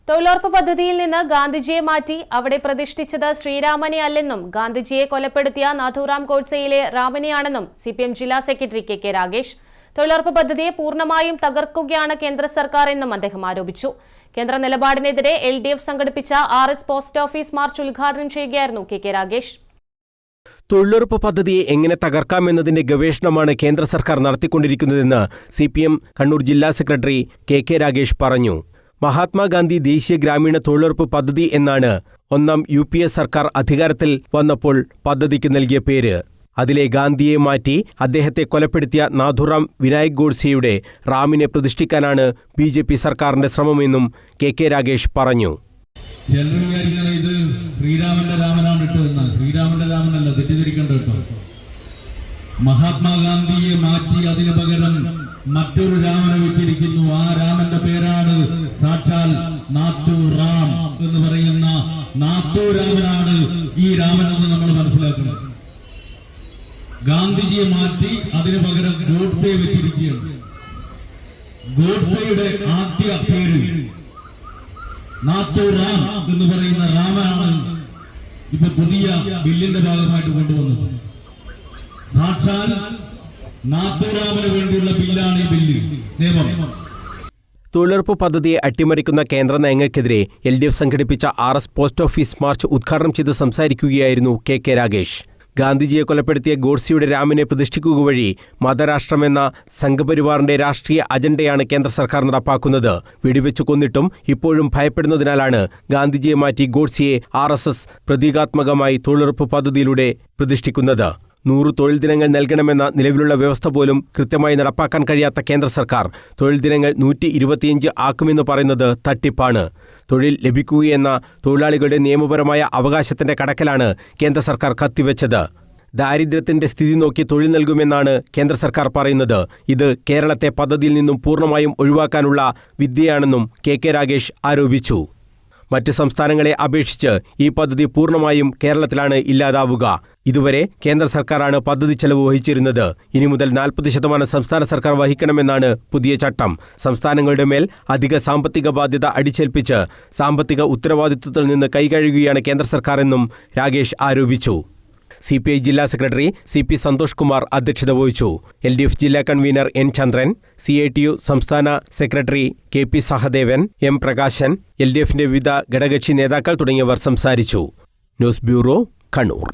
തൊഴിലുറപ്പ് പദ്ധതിയിൽ നിന്ന് ഗാന്ധിജിയെ മാറ്റി അവിടെ പ്രതിഷ്ഠിച്ചത് ശ്രീരാമനെ അല്ലെന്നും ഗാന്ധിജിയെ കൊലപ്പെടുത്തിയ നാഥുറാം ഗോഡ്സെയിലെ രാമനെയാണെന്നും സിപിഎം ജില്ലാ സെക്രട്ടറി കെ രാഗേഷ്. തൊഴിലുറപ്പ് പദ്ധതിയെ പൂർണ്ണമായും തകർക്കുകയാണ് കേന്ദ്ര സർക്കാർ എന്നും അദ്ദേഹം ആരോപിച്ചു. കേന്ദ്ര നിലപാടിനെതിരെ LDF സംഘടിപ്പിച്ച RS പോസ്റ്റ് ഓഫീസ് മാർച്ച് ഉദ്ഘാടനം ചെയ്യുകയായിരുന്നു കെ രാഗേഷ്. തൊഴിലുറപ്പ് പദ്ധതിയെ എങ്ങനെ തകർക്കാമെന്നതിന്റെ ഗവേഷണമാണ് കേന്ദ്ര സർക്കാർ നടത്തിക്കൊണ്ടിരിക്കുന്നതെന്ന് CPM കണ്ണൂർ ജില്ലാ സെക്രട്ടറി കെ രാഗേഷ് പറഞ്ഞു. മഹാത്മാഗാന്ധി ദേശീയ ഗ്രാമീണ തൊഴിലുറപ്പ് പദ്ധതി എന്നാണ് ഒന്നാം UPA സർക്കാർ അധികാരത്തിൽ വന്നപ്പോൾ പദ്ധതിക്ക് നൽകിയ പേര്. അതിലെ ഗാന്ധിയെ മാറ്റി അദ്ദേഹത്തെ കൊലപ്പെടുത്തിയ നാഥുറാം വിനായക് ഗോഡ്സെയുടെ റാമിനെ പ്രതിഷ്ഠിക്കാനാണ് BJP സർക്കാരിന്റെ ശ്രമമെന്നും കെ രാഗേഷ് പറഞ്ഞു. ഇത് ശ്രീരാമന്റെ രാമനാണ് ഇട്ടതെന്ന്. ശ്രീരാമന്റെ രാമനല്ല, തെറ്റിദ്ധരിക്കേണ്ട കേട്ടോ. മഹാത്മാഗാന്ധിയെ മാറ്റി അതിനു പകരം മറ്റൊരു രാമനെ വെച്ചിരിക്കുന്നു. ആ രാമന്റെ പേരാണ് സാക്ഷാൽ നാഥുറാം എന്ന് പറയുന്ന നാഥുരാമനാണ് ഈ രാമൻ എന്ന് നമ്മൾ മനസ്സിലാക്കണം. ഗാന്ധിജിയെ മാറ്റി അതിനു പകരം ഗോഡ്സെയെ വെച്ചിരിക്കുകയാണ്. ഗോഡ്സെയുടെ ആദ്യ പേര് നാഥുറാം എന്ന് പറയുന്ന രാമനാണ് ഇപ്പൊ പുതിയ ബില്ലിന്റെ ഭാഗമായിട്ട് കൊണ്ടുവന്നത്. സാക്ഷാൽ നാഥുറാമിന് വേണ്ടിയുള്ള ബില്ലാണ് ഈ ബില്ല്, നിയമം. തൊഴിലുറപ്പ് പദ്ധതിയെ അട്ടിമറിക്കുന്ന കേന്ദ്ര നയങ്ങൾക്കെതിരെ LDF സംഘടിപ്പിച്ച RS പോസ്റ്റ് ഓഫീസ് മാർച്ച് ഉദ്ഘാടനം ചെയ്ത് സംസാരിക്കുകയായിരുന്നു കെ രാഗേഷ്. ഗാന്ധിജിയെ കൊലപ്പെടുത്തിയ ഗോഡ്സെയുടെ രാമനെ പ്രതിഷ്ഠിക്കുക വഴി മതരാഷ്ട്രമെന്ന സംഘപരിവാറിന്റെ രാഷ്ട്രീയ അജണ്ടയാണ് കേന്ദ്ര സർക്കാർ നടപ്പാക്കുന്നത്. വെടിവെച്ചു കൊന്നിട്ടും ഇപ്പോഴും ഭയപ്പെടുന്നതിനാലാണ് ഗാന്ധിജിയെ മാറ്റി ഗോഡ്സെയെ RSS പ്രതീകാത്മകമായി തൊഴിലുറപ്പ് പദ്ധതിയിലൂടെ പ്രതിഷ്ഠിക്കുന്നത്. 100 തൊഴിൽ ദിനങ്ങൾ നൽകണമെന്ന നിലവിലുള്ള വ്യവസ്ഥ പോലും കൃത്യമായി നടപ്പാക്കാൻ കഴിയാത്ത കേന്ദ്ര സർക്കാർ തൊഴിൽ ദിനങ്ങൾ 125 ആക്കുമെന്ന് പറയുന്നത് തട്ടിപ്പാണ്. തൊഴിൽ ലഭിക്കുകയെന്ന തൊഴിലാളികളുടെ നിയമപരമായ അവകാശത്തിന്റെ കടക്കലാണ് കേന്ദ്ര സർക്കാർ കത്തിവെച്ചത്. ദാരിദ്ര്യത്തിന്റെ സ്ഥിതി നോക്കി തൊഴിൽ നൽകുമെന്നാണ് കേന്ദ്ര സർക്കാർ പറയുന്നത്. ഇത് കേരളത്തെ പദ്ധതിയിൽ നിന്നും പൂർണ്ണമായും ഒഴിവാക്കാനുള്ള വിദ്യയാണെന്നും കെ രാഗേഷ് ആരോപിച്ചു. മറ്റ് സംസ്ഥാനങ്ങളെ അപേക്ഷിച്ച് ഈ പദ്ധതി പൂർണ്ണമായും കേരളത്തിലാണ് ഇല്ലാതാവുക. ഇതുവരെ കേന്ദ്ര സർക്കാരാണ് പദ്ധതി ചെലവ് വഹിച്ചിരുന്നത്. ഇനി മുതൽ 40% സംസ്ഥാന സർക്കാർ വഹിക്കണമെന്നാണ് പുതിയ ചട്ടം. സംസ്ഥാനങ്ങളുടെ മേൽ അധിക സാമ്പത്തിക ബാധ്യത അടിച്ചേൽപ്പിച്ച് സാമ്പത്തിക ഉത്തരവാദിത്വത്തിൽ നിന്ന് കൈകഴുകുകയാണ് കേന്ദ്ര സർക്കാർ എന്നും രാഗേഷ് ആരോപിച്ചു. CPI ജില്ലാ സെക്രട്ടറി CP സന്തോഷ് കുമാർ അധ്യക്ഷത വഹിച്ചു. LDF ജില്ലാ കൺവീനർ N ചന്ദ്രൻ, CITU സംസ്ഥാന secretary KP Sahadevan, M Prakashan, LDFന്റെ വിവിധ ഘടകകക്ഷി നേതാക്കൾ തുടങ്ങിയവർ സംസാരിച്ചു. News bureau, Kannur.